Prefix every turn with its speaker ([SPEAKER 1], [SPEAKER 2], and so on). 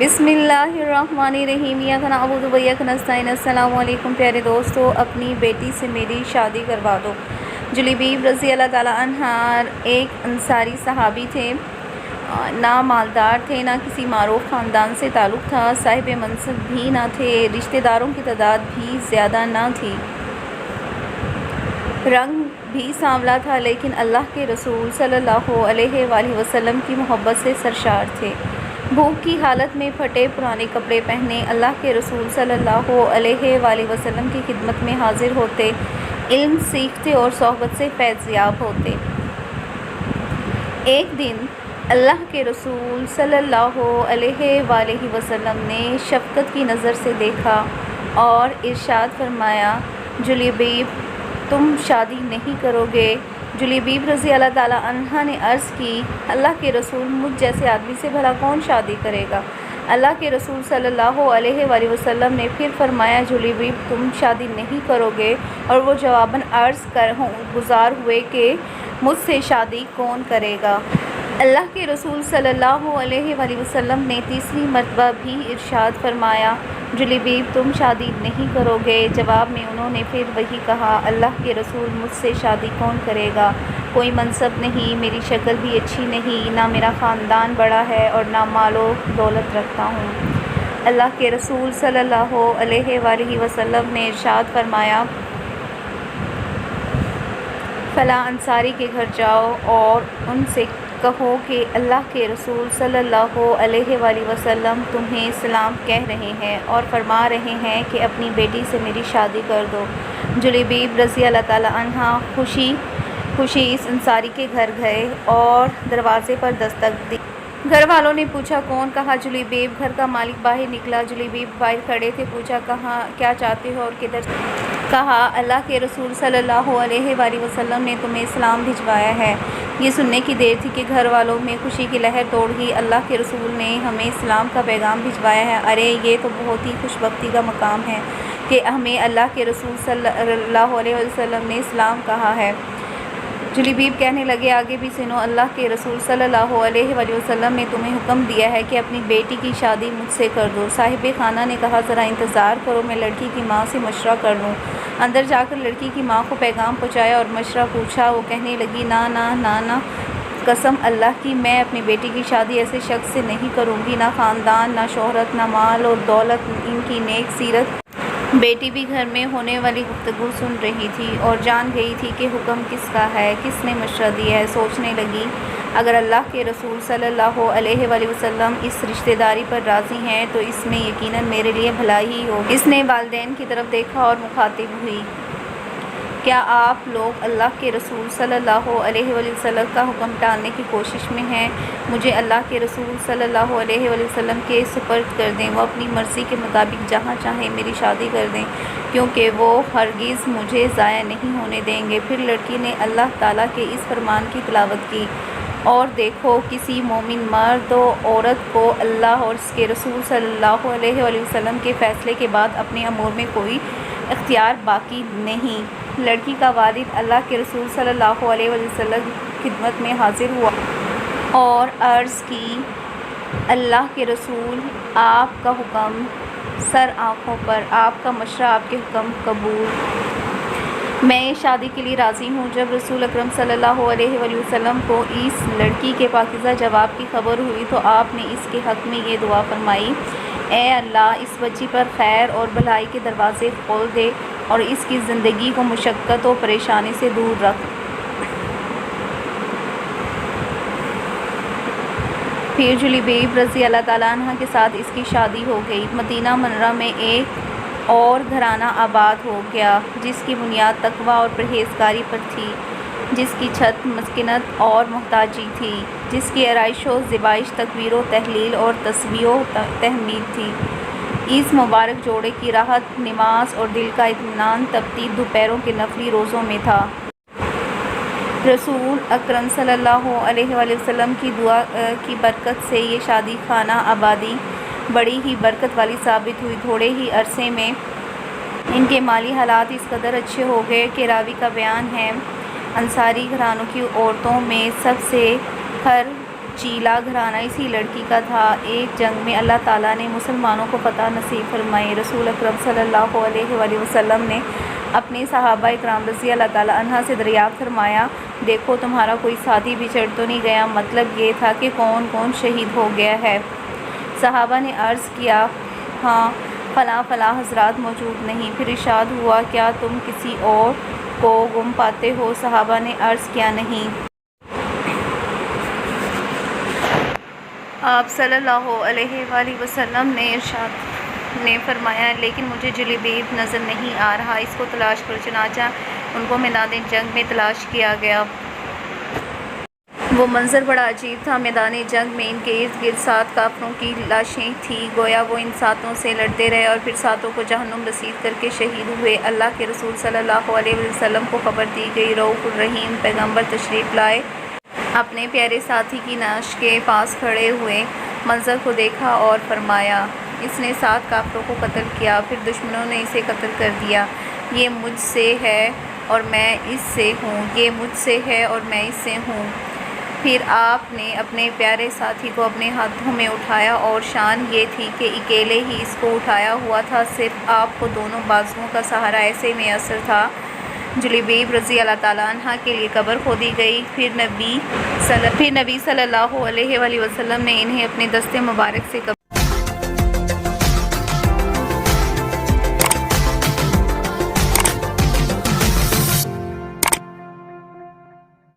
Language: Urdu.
[SPEAKER 1] بسم اللہ الرحمن الرحیم یاک نعبد و یاک نستعین۔ السلام علیکم پیارے دوستو، اپنی بیٹی سے میری شادی کروا دو۔ جلیبیب رضی اللہ تعالیٰ عنہ ایک انصاری صحابی تھے، نہ مالدار تھے، نہ کسی معروف خاندان سے تعلق تھا، صاحب منصب بھی نہ تھے، رشتہ داروں کی تعداد بھی زیادہ نہ تھی، رنگ بھی سانولا تھا، لیکن اللہ کے رسول صلی اللہ علیہ وآلہ وسلم کی محبت سے سرشار تھے۔ بھوک کی حالت میں پھٹے پرانے کپڑے پہنے اللہ کے رسول صلی اللہ علیہ وآلہ وسلم کی خدمت میں حاضر ہوتے، علم سیکھتے اور صحبت سے فیض یاب ہوتے۔ ایک دن اللہ کے رسول صلی اللہ علیہ وآلہ وسلم نے شفقت کی نظر سے دیکھا اور ارشاد فرمایا، جلیبیب تم شادی نہیں کرو گے؟ جلیبیب رضی اللہ تعالیٰ عنہ نے عرض کی، اللہ کے رسول مجھ جیسے آدمی سے بھلا کون شادی کرے گا؟ اللہ کے رسول صلی اللہ علیہ وآلہ وسلم نے پھر فرمایا، جلیبیب تم شادی نہیں کرو گے؟ اور وہ جواباً عرض گزار ہوئے کہ مجھ سے شادی کون کرے گا؟ اللہ کے رسول صلی اللہ علیہ وآلہ وسلم نے تیسری مرتبہ بھی ارشاد فرمایا، جلیبیب تم شادی نہیں کرو گے؟ جواب میں انہوں نے پھر وہی کہا، اللہ کے رسول مجھ سے شادی کون کرے گا؟ کوئی منصب نہیں، میری شکل بھی اچھی نہیں، نہ میرا خاندان بڑا ہے اور نہ مال و دولت رکھتا ہوں۔ اللہ کے رسول صلی اللہ علیہ وآلہ وسلم نے ارشاد فرمایا، فلاں انصاری کے گھر جاؤ اور ان سے کہو کہ اللہ کے رسول صلی اللہ علیہ وآلہ وسلم تمہیں سلام کہہ رہے ہیں اور فرما رہے ہیں کہ اپنی بیٹی سے میری شادی کر دو۔ جلیبیب رضی اللہ تعالیٰ عنہ خوشی اس انصاری کے گھر گئے اور دروازے پر دستک دی۔ گھر والوں نے پوچھا کون؟ کہا جلیبیب۔ گھر کا مالک باہر نکلا، جلیبیب باہر کھڑے تھے، پوچھا کہاں کیا چاہتے ہو اور کدھر سے؟ کہا اللہ کے رسول صلی اللہ علیہ وآلہ وسلم نے تمہیں اسلام بھجوایا ہے۔ یہ سننے کی دیر تھی کہ گھر والوں میں خوشی کی لہر دوڑ گئی، اللہ کے رسول نے ہمیں اسلام کا پیغام بھجوایا ہے، ارے یہ تو بہت ہی خوش بختی کا مقام ہے کہ ہمیں اللہ کے رسول صلی اللہ علیہ وسلم نے اسلام کہا ہے۔ جلیبیب کہنے لگے آگے بھی سنو، اللہ کے رسول صلی اللہ علیہ وآلہ وسلم نے تمہیں حکم دیا ہے کہ اپنی بیٹی کی شادی مجھ سے کر دو۔ صاحب خانہ نے کہا ذرا انتظار کرو، میں لڑکی کی ماں سے مشورہ کر لوں۔ اندر جا کر لڑکی کی ماں کو پیغام پہنچایا اور مشورہ پوچھا۔ وہ کہنے لگی نہ قسم اللہ کی، میں اپنی بیٹی کی شادی ایسے شخص سے نہیں کروں گی، نہ خاندان، نہ شہرت، نہ مال اور دولت، ان کی نیک سیرت۔ بیٹی بھی گھر میں ہونے والی گفتگو سن رہی تھی اور جان گئی تھی کہ حکم کس کا ہے، کس نے مشورہ دیا ہے۔ سوچنے لگی اگر اللہ کے رسول صلی اللہ علیہ وآلہ وسلم اس رشتہ داری پر راضی ہیں تو اس میں یقیناً میرے لیے بھلائی ہی ہوگی۔ اس نے والدین کی طرف دیکھا اور مخاطب ہوئی، کیا آپ لوگ اللہ کے رسول صلی اللہ علیہ وآلہ وسلم کا حکم ٹالنے کی کوشش میں ہیں؟ مجھے اللہ کے رسول صلی اللہ علیہ وآلہ وسلم کے سپرد کر دیں، وہ اپنی مرضی کے مطابق جہاں چاہیں میری شادی کر دیں، کیونکہ وہ ہرگز مجھے ضائع نہیں ہونے دیں گے۔ پھر لڑکی نے اللہ تعالیٰ کے اس فرمان کی تلاوت کی، اور دیکھو کسی مومن مرد و عورت کو اللہ اور اس کے رسول صلی اللہ علیہ وآلہ وسلم کے فیصلے کے بعد اپنے امور میں کوئی اختیار باقی نہیں۔ لڑکی کا والد اللہ کے رسول صلی اللہ علیہ وآلہ وسلم کی خدمت میں حاضر ہوا اور عرض کی، اللہ کے رسول آپ کا حکم سر آنکھوں پر، آپ کا مشورہ، آپ کے حکم قبول، میں شادی کے لیے راضی ہوں۔ جب رسول اکرم صلی اللہ علیہ وآلہ وسلم کو اس لڑکی کے پاکیزہ جواب کی خبر ہوئی تو آپ نے اس کے حق میں یہ دعا فرمائی، اے اللہ اس بچی پر خیر اور بھلائی کے دروازے کھول دے اور اس کی زندگی کو مشقت و پریشانی سے دور رکھ۔ پھر جلیبیب رضی اللہ تعالیٰ عنہ کے ساتھ اس کی شادی ہو گئی۔ مدینہ منورہ میں ایک اور گھرانہ آباد ہو گیا جس کی بنیاد تقویٰ اور پرہیزگاری پر تھی، جس کی چھت مسکنت اور محتاجی تھی، جس کی آرائش و زیبائش تکبیر و تہلیل اور تسبیح و تحمید تھی۔ اس مبارک جوڑے کی راحت نماز اور دل کا اطمینان تپتی دوپہروں کے نفلی روزوں میں تھا۔ رسول اکرم صلی اللہ علیہ وآلہ وسلم کی دعا کی برکت سے یہ شادی خانہ آبادی بڑی ہی برکت والی ثابت ہوئی۔ تھوڑے ہی عرصے میں ان کے مالی حالات اس قدر اچھے ہو گئے کہ راوی کا بیان ہے، انصاری گھرانوں کی عورتوں میں سب سے چیلا گھرانہ اسی لڑکی کا تھا۔ ایک جنگ میں اللہ تعالیٰ نے مسلمانوں کو فتح نصیب فرمائی۔ رسول اکرم صلی اللہ علیہ وآلہ وسلم نے اپنے صحابہ اکرام رضی اللہ تعالیٰ عنہ سے دریافت فرمایا، دیکھو تمہارا کوئی ساتھی بچھڑ تو نہیں گیا؟ مطلب یہ تھا کہ کون کون شہید ہو گیا ہے؟ صحابہ نے عرض کیا، ہاں فلاں فلاں حضرات موجود نہیں۔ پھر ارشاد ہوا، کیا تم کسی اور کو گم پاتے ہو؟ صحابہ نے عرض کیا، نہیں۔ آپ صلی اللہ علیہ وآلہ وسلم نے فرمایا، لیکن مجھے جلیبیب نظر نہیں آ رہا، اس کو تلاش کرو۔ چنانچہ ان کو میدان جنگ میں تلاش کیا گیا۔ وہ منظر بڑا عجیب تھا۔ میدان جنگ میں ان کے ارد گرد 7 کافروں کی لاشیں تھیں، گویا وہ ان 7 سے لڑتے رہے اور پھر 7 کو جہنم رسید کر کے شہید ہوئے۔ اللہ کے رسول صلی اللہ علیہ وسلم کو خبر دی گئی۔ رؤوف الرحیم پیغمبر تشریف لائے، اپنے پیارے ساتھی کی نعش کے پاس کھڑے ہوئے منظر کو دیکھا اور فرمایا، اس نے 7 کافروں کو قتل کیا، پھر دشمنوں نے اسے قتل کر دیا۔ یہ مجھ سے ہے اور میں اس سے ہوں، یہ مجھ سے ہے اور میں اس سے ہوں۔ پھر آپ نے اپنے پیارے ساتھی کو اپنے ہاتھوں میں اٹھایا اور شان یہ تھی کہ اکیلے ہی اس کو اٹھایا ہوا تھا، صرف آپ کو دونوں بازوؤں کا سہارا ایسے میسر تھا۔ جلیبیب رضی اللہ تعالیٰ عنہ کے لیے قبر کھودی گئی، پھر نبی صلی اللہ علیہ وآلہ وسلم نے انہیں اپنے دست مبارک سے قبر